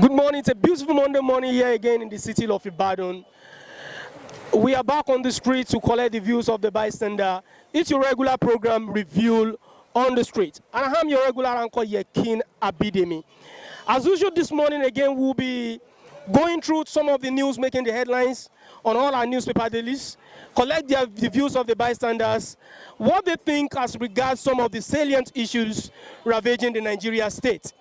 Good morning. It's a beautiful Monday morning here again in the city of Ibadan. We are back on the street to collect the views of the bystander. It's your regular program review on the street. And I'm your regular anchor, Yekin Abidemi. As usual this morning again, we'll be going through some of the news making the headlines on all our newspaper dailies, collect the views of the bystanders, what they think as regards some of the salient issues ravaging the Nigeria state.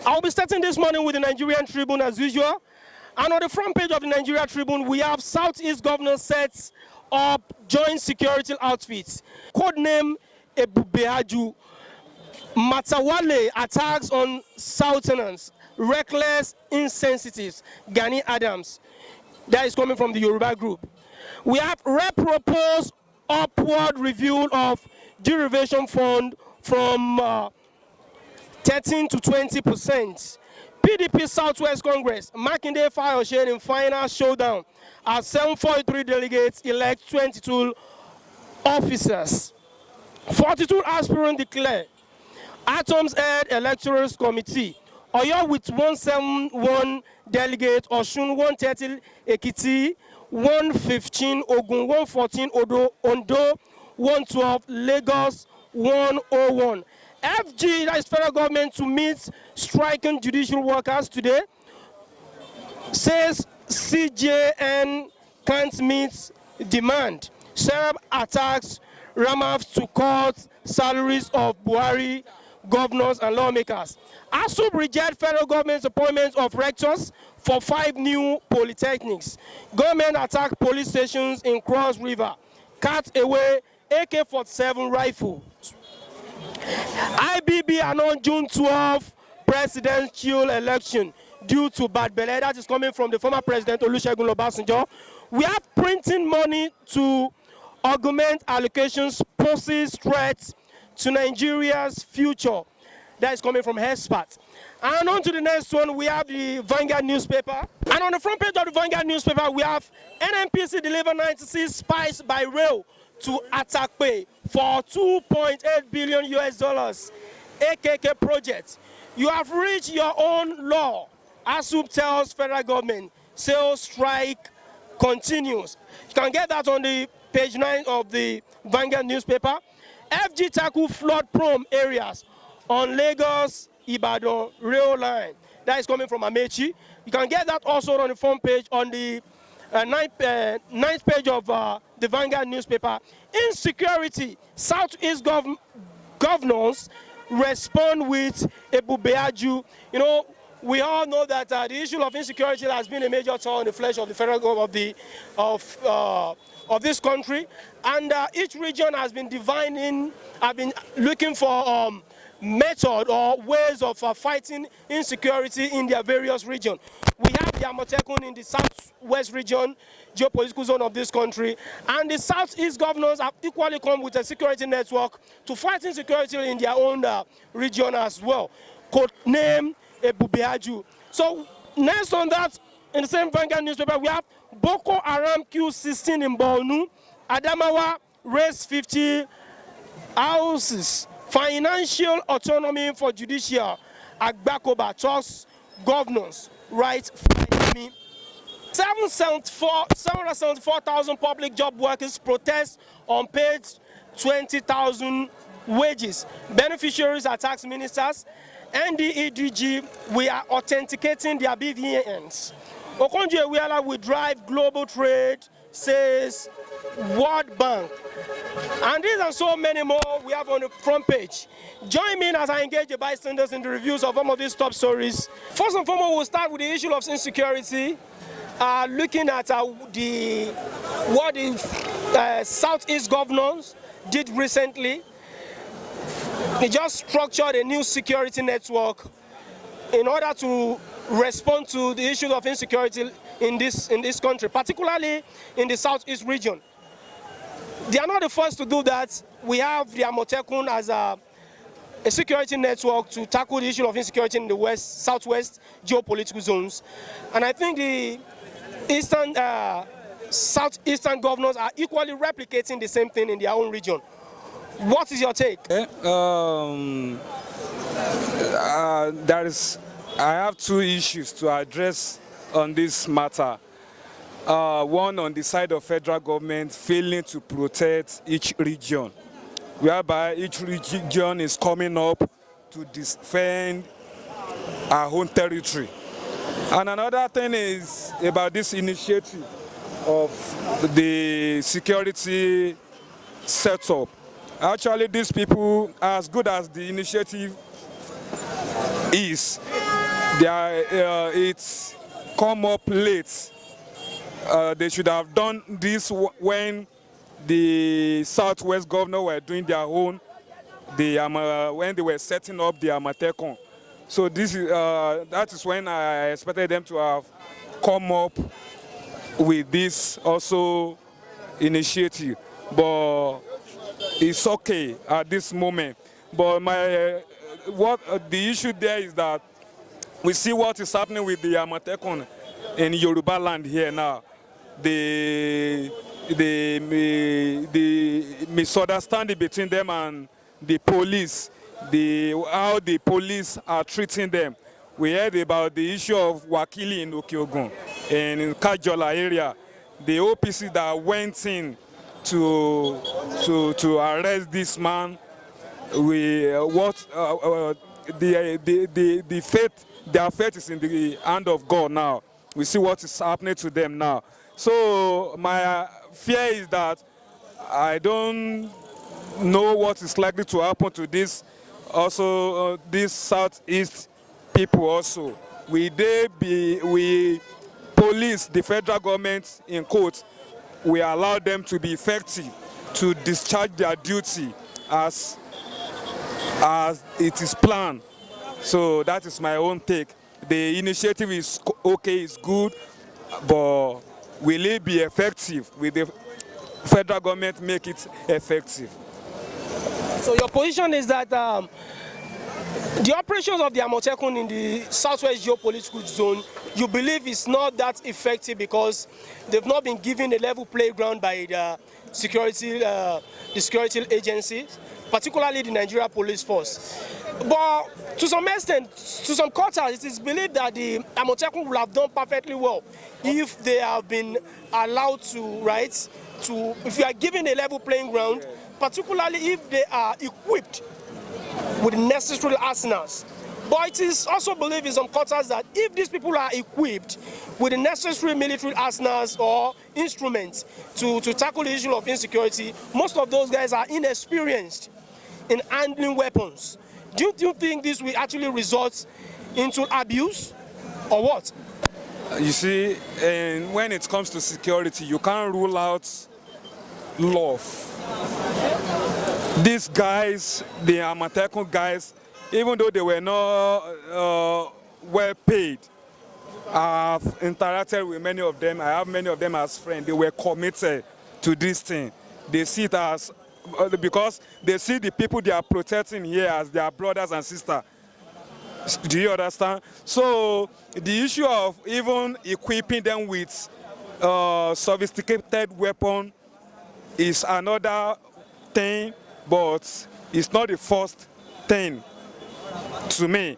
I'll be starting this morning with the Nigerian Tribune as usual. And on the front page of the Nigeria Tribune, we have Southeast governor sets up joint security outfits. Codename Ebubeaju. Matawale attacks on Southerners. Reckless insensitives. Gani Adams. That is coming from the Yoruba group. We have Rep propose upward review of derivation fund from 13 to 20%. PDP Southwest Congress, Makinde Fayose in final showdown as 743 delegates elect 22 officers. 42 aspirants declare. Atoms Head Electoral Committee. Oyo with 171 delegates, Osun 130, Ekiti 115, Ogun 114, Ondo 112, Lagos 101. FG, that is federal government, to meet striking judicial workers today, says CJN can't meet demand. Serb attacks Ramaf to cut salaries of Buhari governors and lawmakers. ASUB reject federal government's appointments of rectors for 5 new polytechnics. Government attack police stations in Cross River. Cut away AK-47 rifle. IBB announced June 12 presidential election due to bad belly. That is coming from the former president Olusegun Obasanjo. We have printing money to augment allocations poses threats to Nigeria's future. That is coming from expert. And on to the next one, we have the Vanguard newspaper. And on the front page of the Vanguard newspaper, we have NNPC deliver 96 spies by rail to Atakpe for $2.8 billion US. AKK project. You have reached your own law. ASUB tells federal government. Sales strike continues. You can get that on the page 9 of the Vanguard newspaper. FG tackle flood-prone areas on Lagos Ibadan rail line. That is coming from Amechi. You can get that also on the front page on the ninth page of the Vanguard newspaper. Insecurity. Southeast governors respond with Ebubeaju. You know, we all know that the issue of insecurity has been a major thorn in the flesh of the federal government of this country, and each region has been looking for method or ways of fighting insecurity in their various regions. We have the Amotekun in the southwest region, geopolitical zone of this country, and the southeast governors have equally come with a security network to fight insecurity in their own region as well. Code name Ebubeaju. So next on that, in the same Vanguard newspaper, we have Boko Haram Q16 in Borno, Adamawa raise 50 houses. Financial autonomy for judicial. Agbakoba talks governors right fight me. 774,000 public job workers protest unpaid 20,000 wages. Beneficiaries are tax ministers. NDEDG, we are authenticating their BVNs. Okonjo-Iweala will drive global trade, says World Bank. And these and so many more we have on the front page. Join me as I engage the bystanders in the reviews of some of these top stories. First and foremost, we'll start with the issue of insecurity, looking at what the Southeast governors did recently. They just structured a new security network in order to respond to the issue of insecurity in this country, particularly in the southeast region. They are not the first to do that. We have the Amotekun as a security network to tackle the issue of insecurity in the southwest geopolitical zones. And I think the southeastern governors are equally replicating the same thing in their own region. What is your take? There is I have two issues to address on this matter. One on the side of federal government failing to protect each region, whereby each region is coming up to defend our own territory. And another thing is about this initiative of the security setup. Actually, these people, as good as the initiative is, it's come up late. They should have done this when the Southwest governor were doing their own, when they were setting up the Amatekon. So this is that is when I expected them to have come up with this also initiative. But it's okay at this moment. But the issue there is that we see what is happening with the Amatekon in Yoruba land here now. The misunderstanding between them and the police, how the police are treating them. We heard about the issue of Wakili in Okiogun and in Kajola area. The OPC that went in to arrest this man, their fate is in the hand of God now. We see what is happening to them now. So my fear is that I don't know what is likely to happen to this these Southeast people also. We police, the federal government in court, we allow them to be effective to discharge their duty as it is planned. So that is my own take. The initiative is okay, it's good, but will it be effective? Will the federal government make it effective? So your position is that the operations of the Amotekun in the Southwest geopolitical zone, you believe is not that effective because they've not been given a level playground by the security agencies, particularly the Nigeria Police Force. But to some extent, to some quarters, it is believed that the Amotekun will have done perfectly well if they have been allowed if you are given a level playing ground, particularly if they are equipped with necessary arsenals. But it is also believed in some quarters that if these people are equipped with the necessary military arsenals or instruments to tackle the issue of insecurity, most of those guys are inexperienced in handling weapons. Do you think this will actually result into abuse or what? You see, and when it comes to security, you can't rule out love. These guys, the Amatekun guys, even though they were not well paid, I've interacted with many of them. I have many of them as friends. They were committed to this thing. They see it as, because they see the people they are protecting here as their brothers and sisters. Do you understand? So the issue of even equipping them with sophisticated weapon is another thing, but it's not the first thing to me.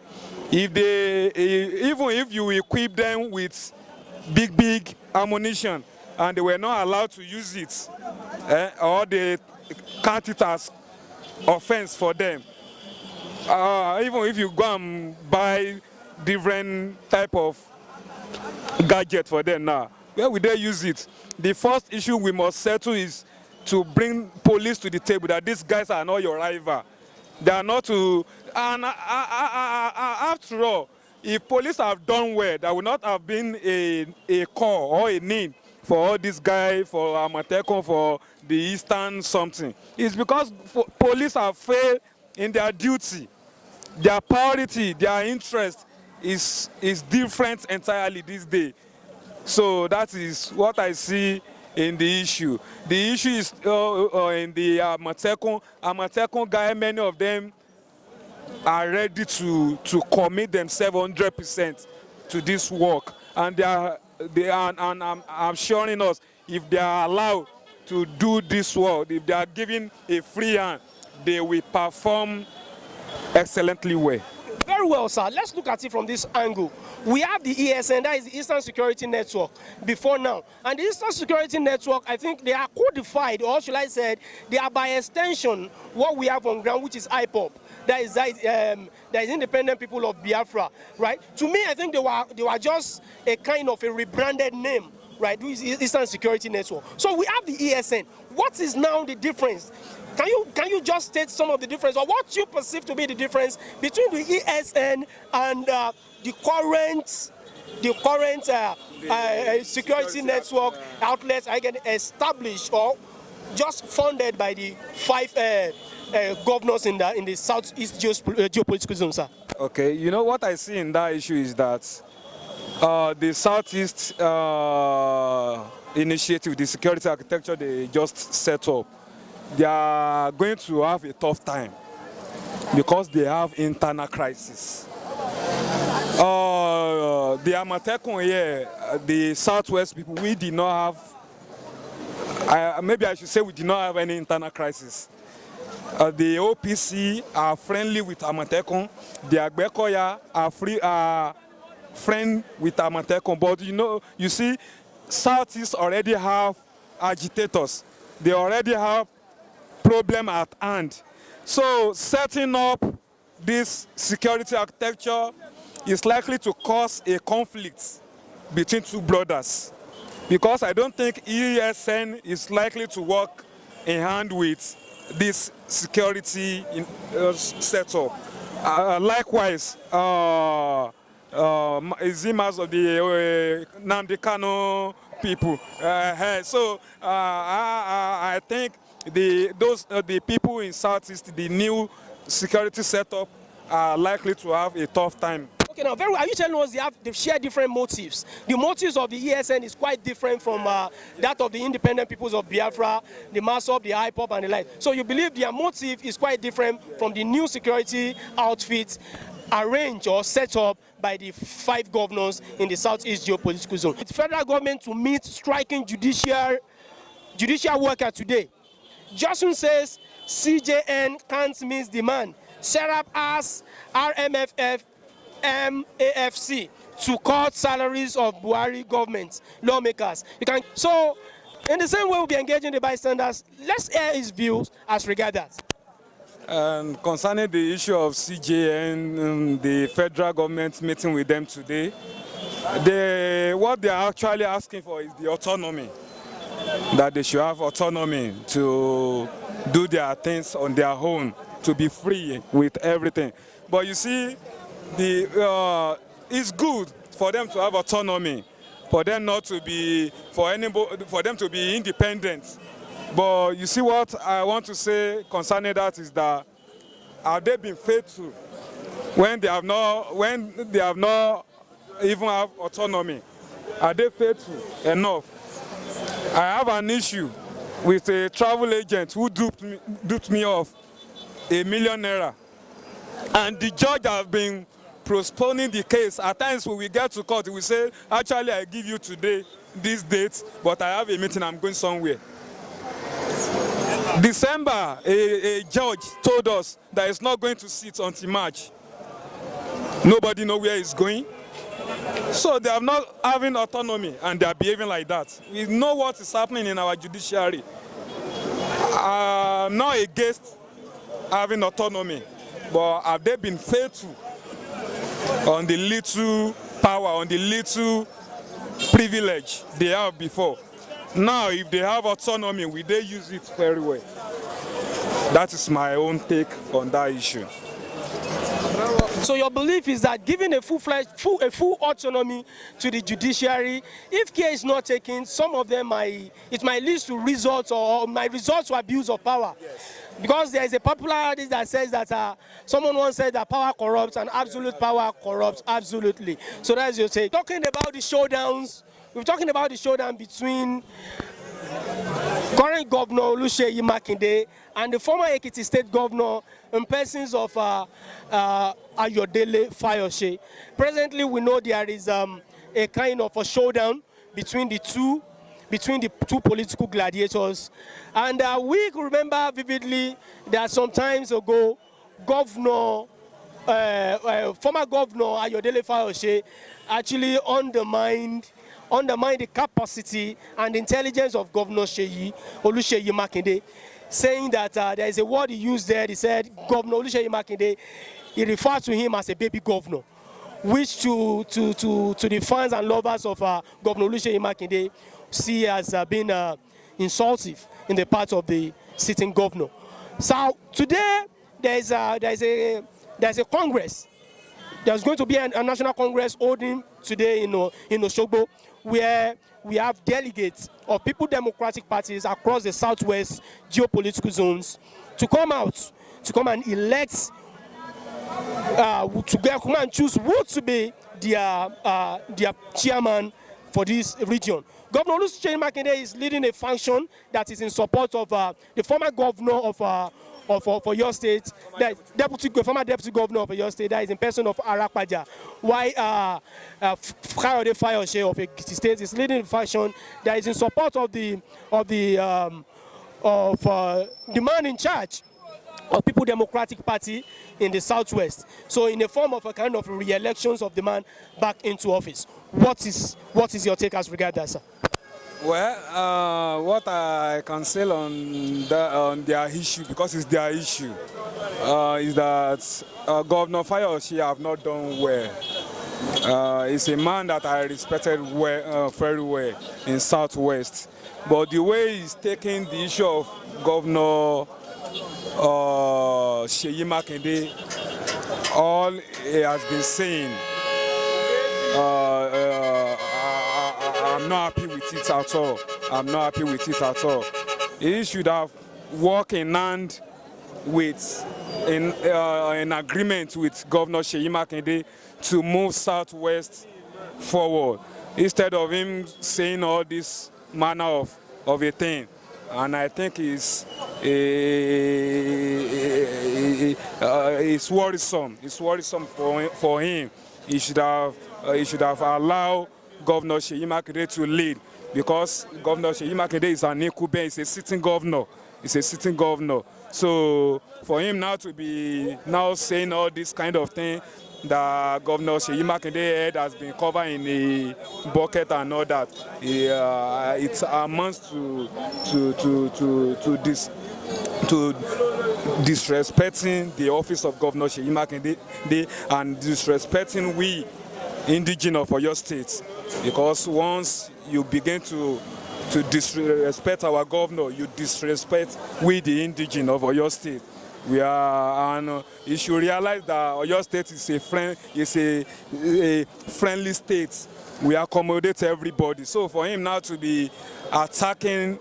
Even if you equip them with big ammunition and they were not allowed to use it, or they count it as offense for them, even if you go and buy different type of gadget for them now, where will they use it? The first issue we must settle is to bring police to the table, that these guys are not your rival. They are not to, and after all, if police have done well, there will not have been a call or a need for all these guys, for Amatekun, for the Eastern something. It's because police have failed in their duty. Their priority, their interest is different entirely this day. So that is what I see in the issue. The issue is in the Amatekun guy, many of them are ready to commit themselves 100% to this work. And I'm assuring us, if they are allowed to do this work, if they are given a free hand, they will perform excellently well. Very Very well, sir. Let's look at it from this angle. We have the ESN, that is the Eastern Security Network, before now. And the Eastern Security Network, I think they are codified, or should I say, they are by extension what we have on ground, which is IPOP. That is Independent People of Biafra, right? To me, I think they were just a kind of a rebranded name, right? This is Eastern Security Network. So we have the ESN. What is now the difference? Can you just state some of the difference, or what you perceive to be the difference between the ESN and the current security network outlets again established or just funded by the 5 governors in the Southeast geopolitical zone, sir? Okay, you know what I see in that issue is that the Southeast initiative, the security architecture they just set up, they are going to have a tough time because they have internal crisis. The Amatekun here, the Southwest people, we did not have, maybe I should say we did not have any internal crisis. The OPC are friendly with Amatekun, the Agbekoya are friend with Amatekun, but you see, Southeast already have agitators. They already have problem at hand. So setting up this security architecture is likely to cause a conflict between two brothers, because I don't think ESN is likely to work in hand with this security setup. Likewise, Zimas of the Namdi people. So I think the people in Southeast, the new security setup, are likely to have a tough time. Okay, now, are you telling us they share different motives? The motives of the ESN is quite different from that of the Independent Peoples of Biafra, the MASOP, the IPOP, and the like. So you believe their motive is quite different from the new security outfit arranged or set up by the 5 governors in the Southeast geopolitical zone. The federal government to meet striking judicial worker today. Johnson says CJN can't miss demand. Serap asks RMFF MAFC to cut salaries of Buhari government lawmakers. So, in the same way we'll be engaging the bystanders, let's hear his views as regards that. Concerning the issue of CJN, the federal government meeting with them today, what they are actually asking for is the autonomy. That they should have autonomy to do their things on their own, to be free with everything. But you see, it's good for them to have autonomy, for them not to be for them to be independent. But you see what I want to say concerning that is that have they been faithful when they have not even have autonomy? Are they faithful enough? I have an issue with a travel agent who duped me off ₦1 million, and the judge has been postponing the case. At times when we get to court, we say, actually I give you today this date, but I have a meeting, I'm going somewhere. December, a judge told us that he's not going to sit until March. Nobody knows where he's going. So they are not having autonomy and they are behaving like that. We know what is happening in our judiciary. I'm not against having autonomy, but have they been faithful on the little power, on the little privilege they have before? Now, if they have autonomy, will they use it very well? That is my own take on that issue. So your belief is that giving a full autonomy to the judiciary, if care is not taken, some of them might lead to results or might result to abuse of power. Yes. Because there is a popular adage that says that someone once said that power corrupts and absolute power corrupts absolutely. So that's your take. Talking about the showdowns, we're talking about the showdown between current governor Oluseyi Makinde and the former Ekiti State governor in persons of Ayodele Fayose. Presently, we know there is a kind of a showdown between the two political gladiators. And we remember vividly that some times ago, Governor former governor Ayodele Fayose actually undermined the capacity and intelligence of Governor Oluseyi Makinde, saying that there is a word he used there. He said Governor Oluseyi Makinde, he referred to him as a baby governor, which to the fans and lovers of Governor Oluseyi Makinde see as being insultive in the part of the sitting governor. So today there's a congress. There's going to be a national congress holding today in Osogbo, where we have delegates of People Democratic parties across the southwest geopolitical zones to come out, to come and elect, to come and choose who to be their chairman for this region. Governor Oluseyi Makinde is leading a function that is in support of the former governor of your state, the former deputy governor of your state, that is in person of Arakpaja. Why Fayose of Ekiti State is leading a function that is in support of the man in charge of People Democratic Party in the southwest. So in the form of a kind of re-elections of the man back into office. What is your take as regards that, sir? Well, what I can say on their issue, because it's their issue, is that Governor Fayose have not done well. He's a man that I respected very well in Southwest. But the way he's taking the issue of Governor Seyi Makinde, all he has been saying, I'm not happy with it at all. I'm not happy with it at all. He should have worked in hand with, in agreement with Governor Seyi Makinde to move Southwest forward, instead of him saying all this manner of a thing. And I think it's worrisome. It's worrisome for him. He should have allowed Governor Seyi Makinde to lead, because Governor Seyi Makinde is an incumbent. He's a sitting governor. He's a sitting governor. So for him now to be now saying all this kind of thing, that Governor Seyi Makinde head has been covered in a bucket and all that, it amounts to disrespecting the office of Governor Seyi Makinde and disrespecting we indigenous of your state. Because once you begin to disrespect our governor, you disrespect we the indigenous of Oyo State. And you should realize that Oyo State is a friendly state. We accommodate everybody. So for him now to be attacking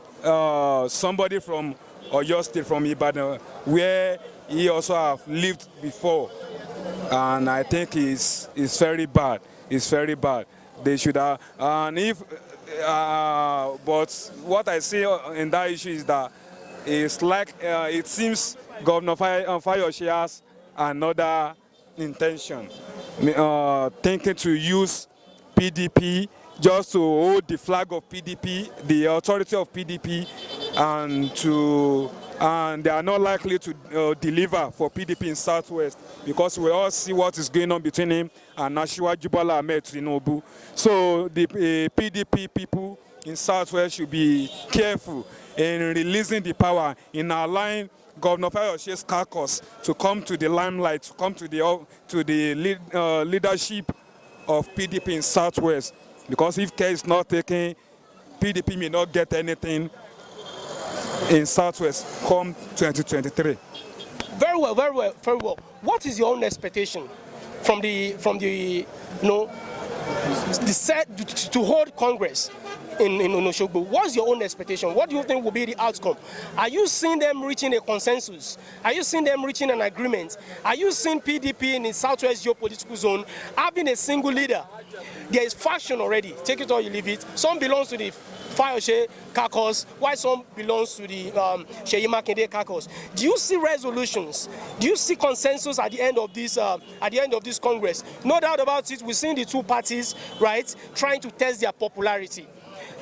somebody from Oyo State, from Ibadan, where he also have lived before, and I think it's very bad. It's very bad. They should have, and if, but what I see in that issue is that it's like it seems Governor Fayose has another intention, thinking to use PDP just to hold the flag of PDP, the authority of PDP, and they are not likely to deliver for PDP in Southwest, because we all see what is going on between him and Asiwaju Bola Ahmed Tinubu. So the PDP people in Southwest should be careful in releasing the power, in allowing Governor Fayose's caucus to come to the limelight, to come to the leadership of PDP in Southwest. Because if care is not taken, PDP may not get anything in Southwest come 2023. Very well, very well, very well. What is your own expectation from the to hold Congress in Osogbo? What's your own expectation? What do you think will be the outcome? Are you seeing them reaching a consensus? Are you seeing them reaching an agreement? Are you seeing PDP in the Southwest geopolitical zone having a single leader? There is faction already. Take it or you leave it. Some belongs to the Fayose caucus, while some belongs to the Seyi Makinde caucus. Do you see resolutions? Do you see consensus at the end of this Congress? No doubt about it. We've seen the two parties, right, trying to test their popularity.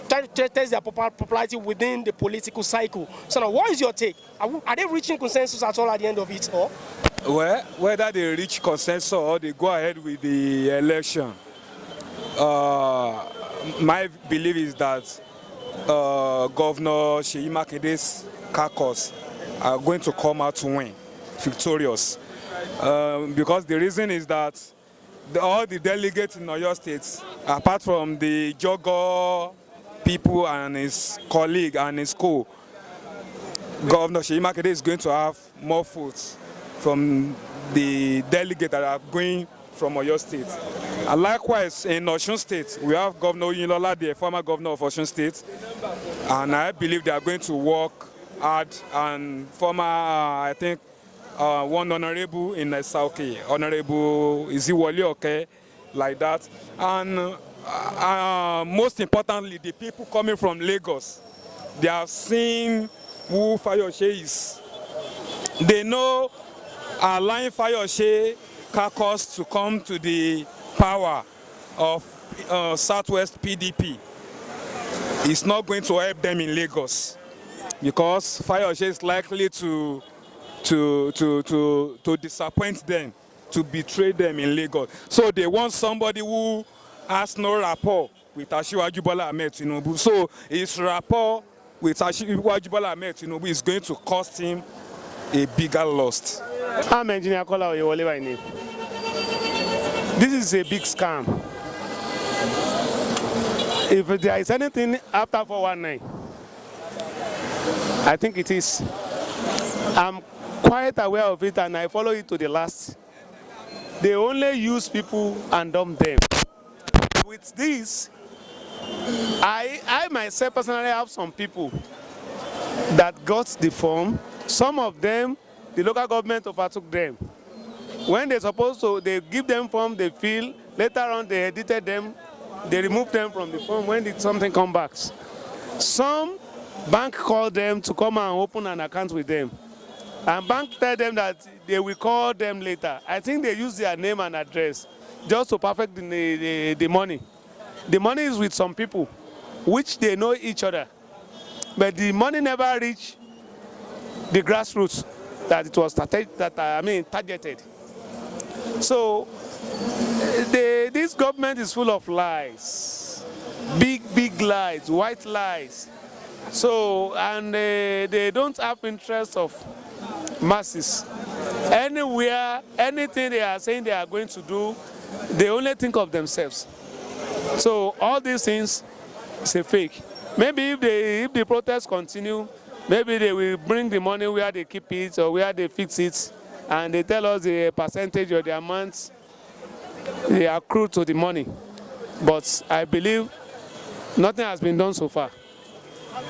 Test their popularity within the political cycle. So now, what is your take? Are they reaching consensus at all at the end of it, or? Well, whether they reach consensus or they go ahead with the election, my belief is that Governor Seyi Makinde's caucus are going to come out to win, victorious. Because the reason is that all the delegates in Oyo State, apart from the Jogo people and his colleague and his co, Governor Seyi Makinde is going to have more votes from the delegates that are going from Oyo State. And likewise, in Osun State, we have Governor Oyinlola, the former governor of Osun State, and I believe they are going to work hard. And former, I think, one honorable in Sauke, Honorable Iziwole Oke, like that. And most importantly, the people coming from Lagos, they have seen who Fayose is. They know allowing Fayose caucus to come to the power of Southwest PDP is not going to help them in Lagos, because Fayose is likely to disappoint them, to betray them in Lagos. So they want somebody who has no rapport with Asiwaju Bola Ahmed Tinubu. So his rapport with Asiwaju Bola Ahmed Tinubu is going to cost him a bigger loss. I'm Engineer Kola Oyewole by name. This is a big scam. If there is anything after 419, I think it is. I'm quite aware of it and I follow it to the last. They only use people and dump them. With this, I myself personally have some people that got the form. Some of them, the local government overtook them. When they're supposed to, they give them form, they fill. Later on, they edited them. They removed them from the form. When did something come back? Some bank called them to come and open an account with them. And bank tell them that they will call them later. I think they use their name and address just to perfect the money. The money is with some people, which they know each other. But the money never reached the grassroots that it was targeted. So this government is full of lies, big lies, white lies. So, and they don't have interest of masses. Anywhere, anything they are saying they are going to do, they only think of themselves. So all these things is a fake. Maybe if the protests continue, maybe they will bring the money where they keep it or where they fix it, and they tell us the percentage or the amount they accrue to the money. But I believe nothing has been done so far.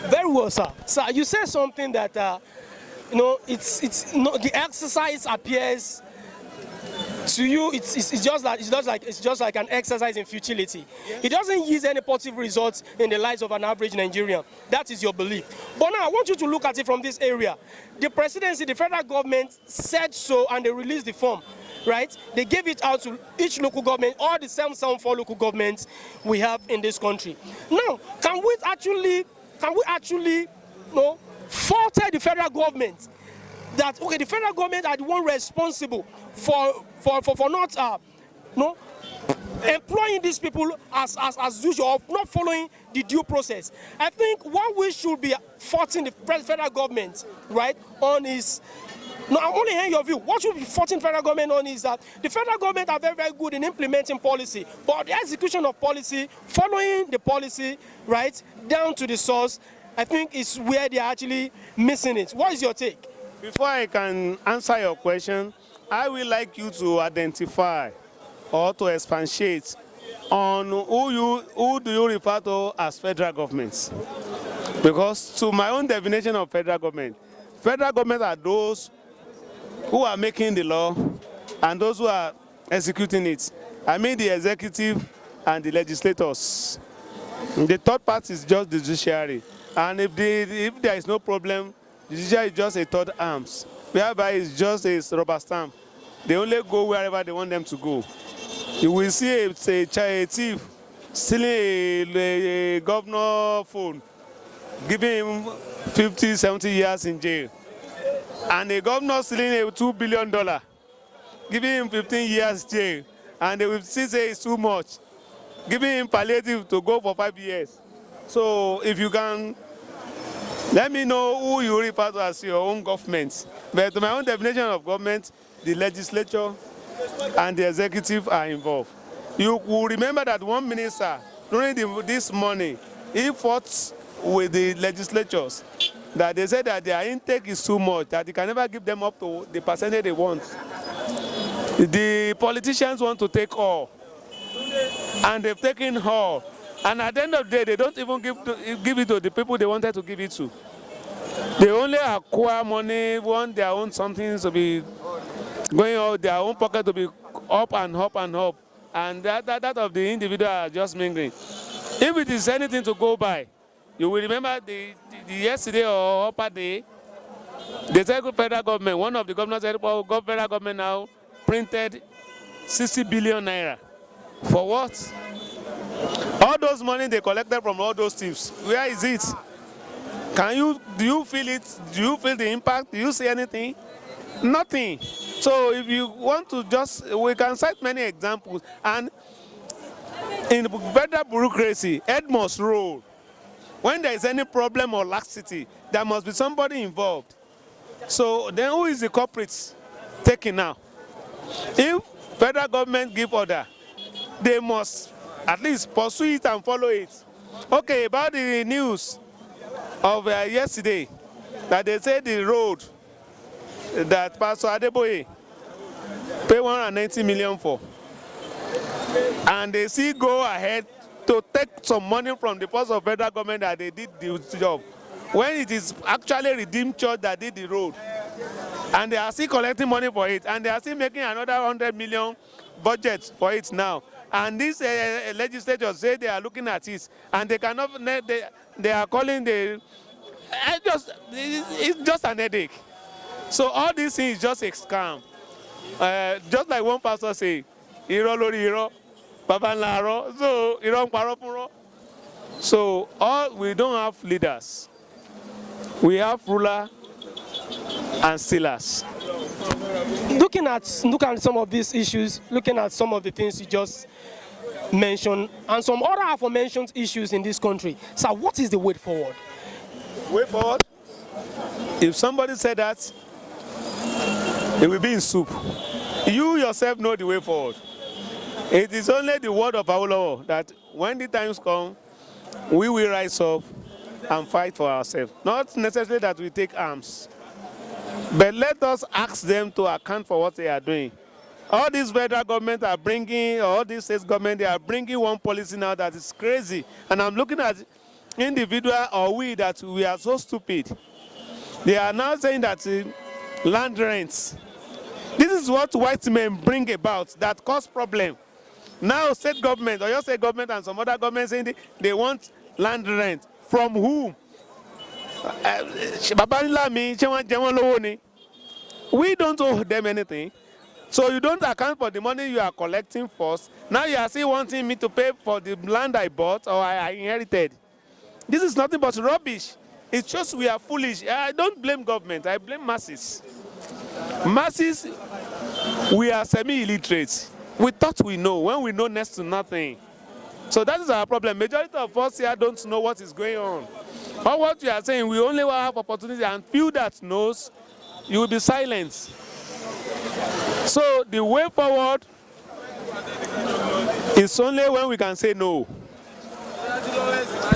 Very well, sir. Sir, you said something that the exercise appears to you. It's just like an exercise in futility. Yes. It doesn't yield any positive results in the lives of an average Nigerian. That is your belief. But now I want you to look at it from this area. The presidency, the federal government said so, and they released the form. Right? They gave it out to each local government, all the 774 local governments we have in this country. Now, can we actually faulted the federal government that the federal government are the one responsible for not employing these people as usual, not following the due process? I think what we should be faulting the federal government, right, on is, no, I'm only hearing your view. What should be faulting federal government on is that the federal government are very, very good in implementing policy, but the execution of policy, following the policy, right, down to the source, I think is where they're actually missing it. What is your take? Before I can answer your question, I would like you to identify or to expatiate on who do you refer to as federal governments. Because to my own definition of federal government are those who are making the law and those who are executing it. I mean the executive and the legislators. The third part is just the judiciary. And if there is no problem, the judiciary is just a third arms, whereby it's just a rubber stamp. They only go wherever they want them to go. You will see a thief stealing a governor phone, giving him 50, 70 years in jail. And a governor stealing a $2 billion giving him 15 years jail, and they will still say it's too much. Giving him palliative to go for 5 years. So if you can, let me know who you refer to as your own government. But to my own definition of government, the legislature and the executive are involved. You will remember that one minister, during this morning, he fought with the legislatures that they said that their intake is too much, that they can never give them up to the percentage they want. The politicians want to take all, and they've taken all. And at the end of the day, they don't even give it to the people they wanted to give it to. They only acquire money, want their own something to be going out, their own pocket to be up and up and up. And that of the individual are just mingling. If it is anything to go by, you will remember the yesterday or upper day, the federal government, one of the governors said, well, federal government now printed 60 billion naira. For what? All those money they collected from all those thieves, where is it? Do you feel it? Do you feel the impact? Do you see anything? Nothing. So if you want to we can cite many examples. And in federal bureaucracy, head must roll. When there is any problem or laxity, there must be somebody involved. So then who is the culprit taking now? If federal government give order, they must at least pursue it and follow it. Okay, about the news of yesterday, that they say the road that Pastor Adeboye paid 190 million for, and they still go ahead to take some money from the purse of federal government that they did the job, when it is actually Redeemed Church that did the road, and they are still collecting money for it, and they are still making another 100 million budget for it now. And these legislators say they are looking at it, and they cannot. They are calling it's just an headache. So all these things is just a scam. Just like one pastor say, "Iro lori iro, baba nla aro." So iro nparo funro. So we don't have leaders. We have ruler and stealers. Looking at some of these issues, looking at some of the things you just mentioned, and some other aforementioned issues in this country, so what is the way forward? Way forward? If somebody said that, it will be in soup. You yourself know the way forward. It is only the word of our Lord that when the times come, we will rise up and fight for ourselves. Not necessarily that we take arms, but let us ask them to account for what they are doing. All these federal government are bringing, all these state government, they are bringing one policy now that is crazy. And I'm looking at individual or that we are so stupid. They are now saying that land rents. This is what white men bring about that cause problem. Now state government, or your state government and some other government saying they want land rent. From whom? We don't owe them anything. So you don't account for the money you are collecting first. Now you are still wanting me to pay for the land I bought or I inherited. This is nothing but rubbish. It's just we are foolish. I don't blame government. I blame masses. Masses, we are semi-illiterate. We thought we know when we know next to nothing. So that is our problem. Majority of us here don't know what is going on. Or what we are saying, we only will have opportunity, and few that knows, you will be silent. So the way forward is only when we can say no.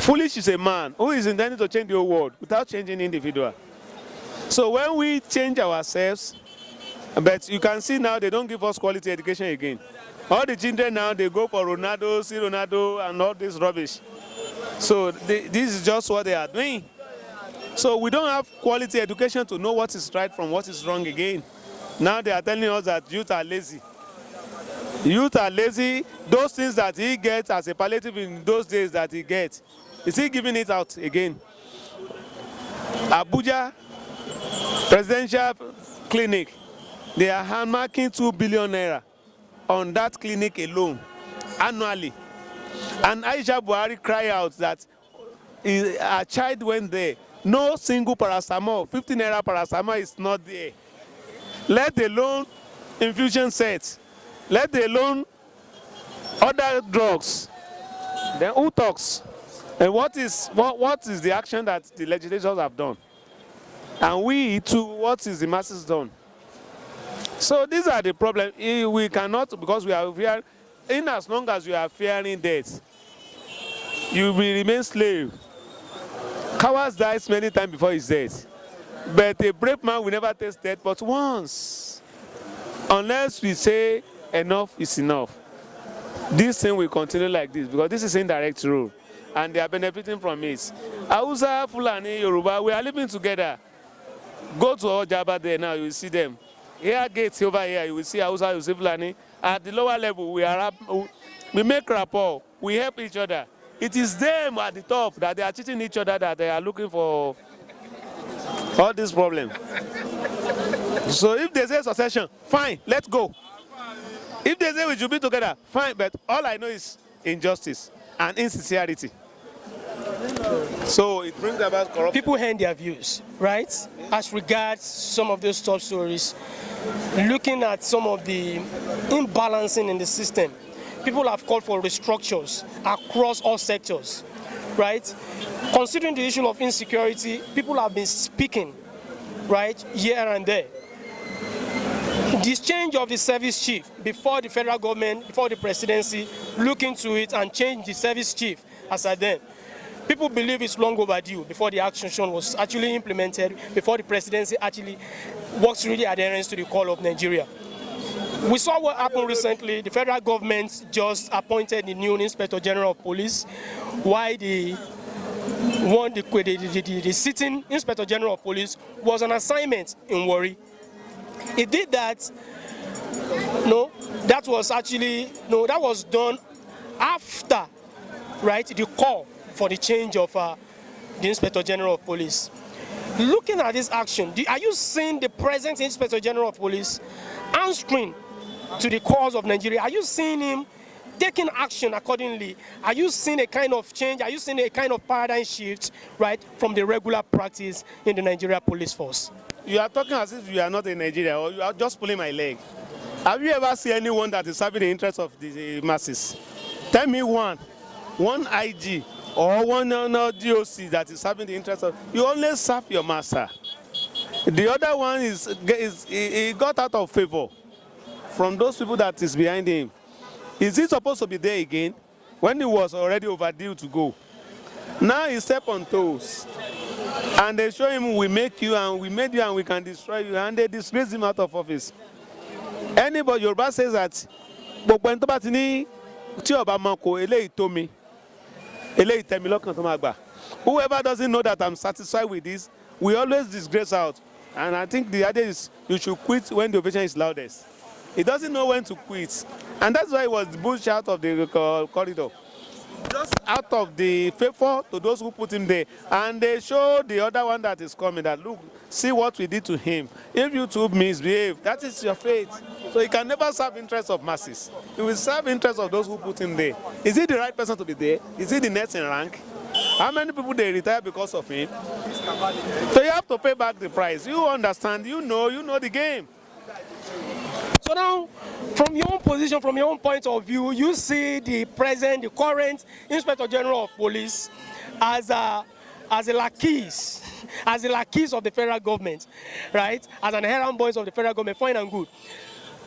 Foolish is a man who is intending to change the whole world without changing the individual. So when we change ourselves, but you can see now they don't give us quality education again. All the children now, they go for Ronaldo, see Ronaldo, and all this rubbish. So this is just what they are doing. So we don't have quality education to know what is right from what is wrong again. Now they are telling us that youth are lazy. Youth are lazy. Those things that he gets as a palliative in those days that he gets, is he giving it out again? Abuja Presidential Clinic, they are handmarking 2 billion naira on that clinic alone annually. And Aisha Buhari cried out that a child went there. No single paracetamol, 15 naira paracetamol is not there. Let alone infusion set, let alone other drugs. Then who talks? And what is the action that the legislators have done? And we too, what is the masses done? So these are the problems. We cannot, because we are fearing, in as long as you are fearing death, you will remain slave. Cowards dies many times before his death. But a brave man will never taste death but once. Unless we say enough is enough. This thing will continue like this because this is indirect rule and they are benefiting from it. Hausa, Fulani, Yoruba, we are living together. Go to Ojaba there now, you will see them. Here gates over here, you will see Hausa, you will see Fulani. At the lower level, we make rapport, we help each other. It is them at the top that they are cheating each other that they are looking for all this problem. So if they say succession, fine, let's go. If they say we should be together, fine, but all I know is injustice and insincerity. So it brings about corruption. People hand their views, right? As regards some of those top stories, looking at some of the imbalancing in the system, people have called for restructures across all sectors, right? Considering the issue of insecurity, people have been speaking, right, here and there. This change of the service chief before the federal government, before the presidency, look into it and change the service chief as at then. People believe it's long overdue before the action was actually implemented, before the presidency actually works really adherence to the call of Nigeria. We saw what happened recently. The federal government just appointed the new Inspector General of Police, while the sitting Inspector General of Police was on assignment in Warri. He did that. That was done after, right, the call for the change of the Inspector General of Police. Looking at this action, are you seeing the present Inspector General of Police answering to the cause of Nigeria? Are you seeing him taking action accordingly? Are you seeing a kind of change? Are you seeing a kind of paradigm shift, right, from the regular practice in the Nigeria police force? You are talking as if you are not in Nigeria, or you are just pulling my leg. Have you ever seen anyone that is serving the interests of the masses? Tell me one IG or one DOC that is serving the interests of. You only serve your master. The other one he got out of favor from those people that is behind him. Is he supposed to be there again when he was already overdue to go? Now he stepped on toes. And they show him, we make you and we made you and we can destroy you, and they disgrace him out of office. Anybody, Yoruba says that, whoever doesn't know that I'm satisfied with this, we always disgrace out. And I think the idea is you should quit when the ovation is loudest. He doesn't know when to quit. And that's why he was pushed out of the corridor. Just out of the favor to those who put him there. And they show the other one that is coming that, look, see what we did to him. If you two misbehave, that is your fate. So he can never serve interests of masses. He will serve interests of those who put him there. Is he the right person to be there? Is he the next in rank? How many people they retire because of him? So you have to pay back the price. You understand, you know the game. So now, from your own position, from your own point of view, you see the current Inspector General of Police as a lackeys of the federal government, right? As an errand boys of the federal government, fine and good.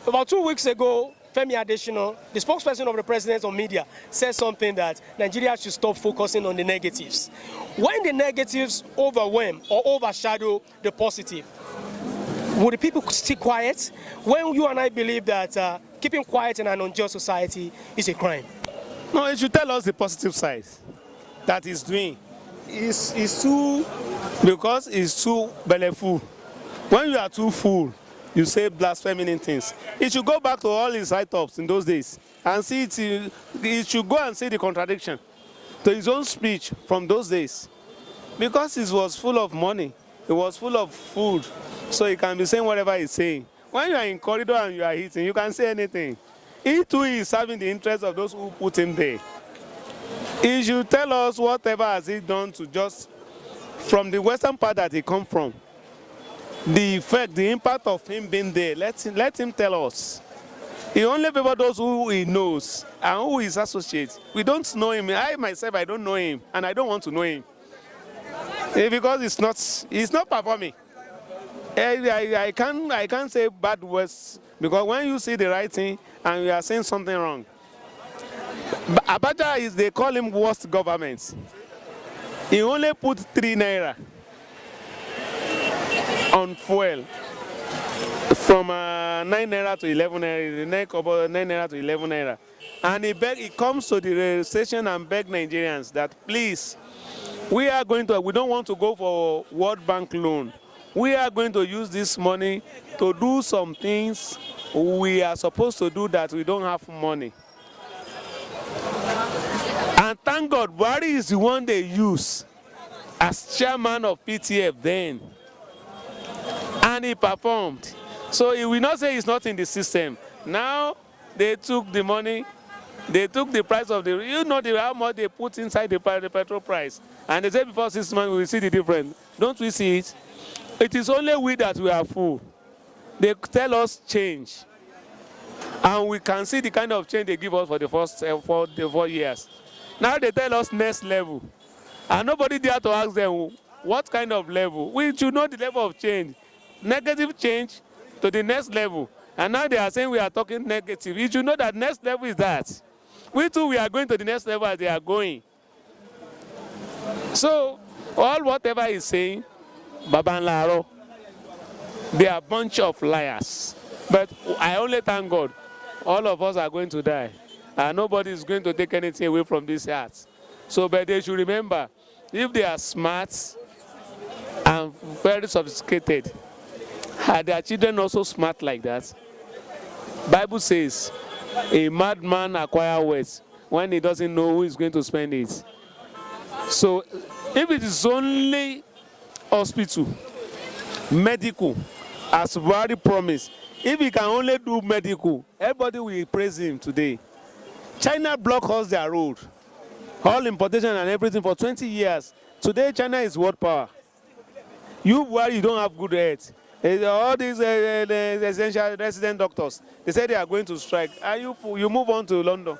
About 2 weeks ago, Femi Adesina, the spokesperson of the president on media, said something that Nigeria should stop focusing on the negatives. When the negatives overwhelm or overshadow the positive, would the people stay quiet? When you and I believe that keeping quiet in an unjust society is a crime. No, it should tell us the positive side that he's doing. It's too, because it's too belleful. When you are too full, you say blaspheming things. He should go back to all his write-ups in those days and see it. He should go and see the contradiction to his own speech from those days. Because it was full of money, it was full of food, so he can be saying whatever he's saying. When you are in corridor and you are hitting, you can say anything. He too is serving the interests of those who put him there. He should tell us whatever has he done to just, from the western part that he come from, the effect, the impact of him being there. Let him tell us. He only favors those who he knows and who is associates. We don't know him. I myself, I don't know him, and I don't want to know him. Because he's not performing. I can't say bad words, because when you see the right thing and you are saying something wrong. Abacha they call him worst government. He only put 3 naira on fuel from 9 naira to 11 naira, the neck about 9 naira to 11 naira. And he comes to the station and beg Nigerians that please, we don't want to go for World Bank loan. We are going to use this money to do some things we are supposed to do that we don't have money. And thank God, Buhari is the one they use as chairman of PTF then. And he performed. So he will not say he's not in the system. Now they took the money, they took the price of how much they put inside the petrol price. And they say before 6 months we will see the difference. Don't we see it? It is only we that we are full. They tell us change. And we can see the kind of change they give us for the first 4 years. Now they tell us next level. And nobody dare to ask them what kind of level. We should know the level of change. Negative change to the next level. And now they are saying we are talking negative. You should know that next level is that. We too, we are going to the next level as they are going. So, whatever he's saying, Babanlaro, they are a bunch of liars. But I only thank God, all of us are going to die. And nobody is going to take anything away from these hearts. So, but they should remember, if they are smart and very sophisticated, are their children also smart like that? Bible says, a madman acquires wealth when he doesn't know who is going to spend it. So, if it is only hospital, medical, as Buhari promised, if he can only do medical, everybody will praise him today. China blocked us their road, all importation and everything for 20 years. Today, China is world power. You don't have good health. All these essential resident doctors, they say they are going to strike. And you move on to London.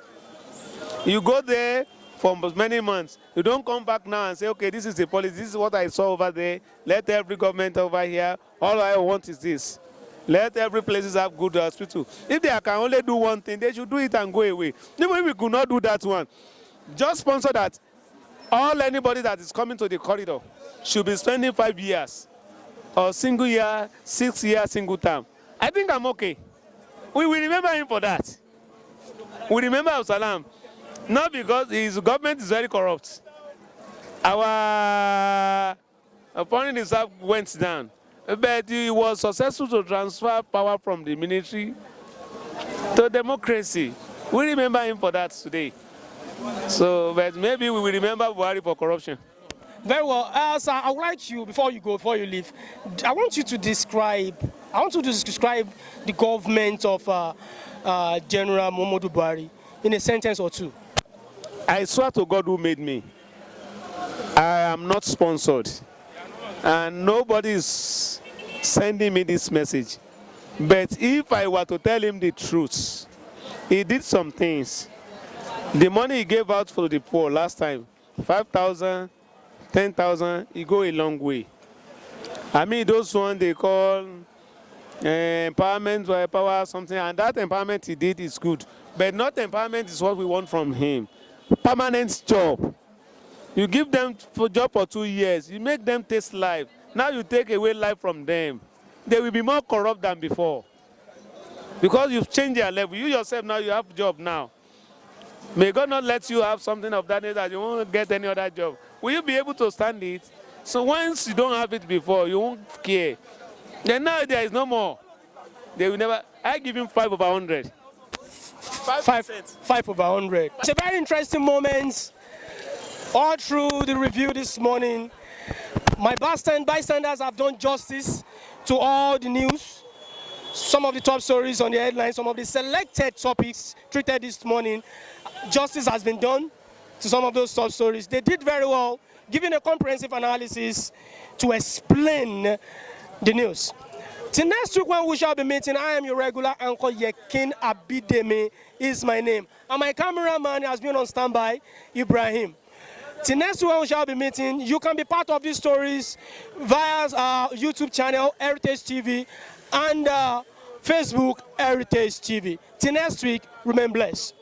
You go there for many months. You don't come back now and say, okay, this is the policy. This is what I saw over there. Let every government over here. All I want is this. Let every place have good hospital. If they can only do one thing, they should do it and go away. Even if we could not do that one, just sponsor that anybody that is coming to the corridor should be spending 5 years or single year, 6 years, single term. I think I'm okay. We will remember him for that. We remember Absalam, not because his government is very corrupt. Our foreign reserve went down, but he was successful to transfer power from the military to democracy. We remember him for that today. So, but maybe we will remember Buhari for corruption. Very well. Sir, I would like you, before you leave, I want you to describe the government of General Muhammadu Buhari in a sentence or two. I swear to God who made me, I am not sponsored. And nobody is sending me this message. But if I were to tell him the truth, he did some things. The money he gave out for the poor last time, 5,000, 10,000, he go a long way. I mean, those ones they call empowerment or power something, and that empowerment he did is good. But not empowerment is what we want from him. Permanent job. You give them for job for 2 years. You make them taste life. Now you take away life from them. They will be more corrupt than before. Because you've changed their level. You yourself now, you have job now. May God not let you have something of that nature that you won't get any other job. Will you be able to stand it? So once you don't have it before, you won't care. Then now there is no more. They will never. I give him 5 over 100. 5 over 100. It's a very interesting moment. All through the review this morning, my bystanders have done justice to all the news. Some of the top stories on the headlines, some of the selected topics treated this morning. Justice has been done to some of those top stories. They did very well, giving a comprehensive analysis to explain the news. Till next week when we shall be meeting, I am your regular anchor Yekin Abidemi is my name. And my cameraman has been on standby, Ibrahim. Till next week when we shall be meeting, you can be part of these stories via our YouTube channel, Heritage TV, and Facebook, Heritage TV. Till next week, remain blessed.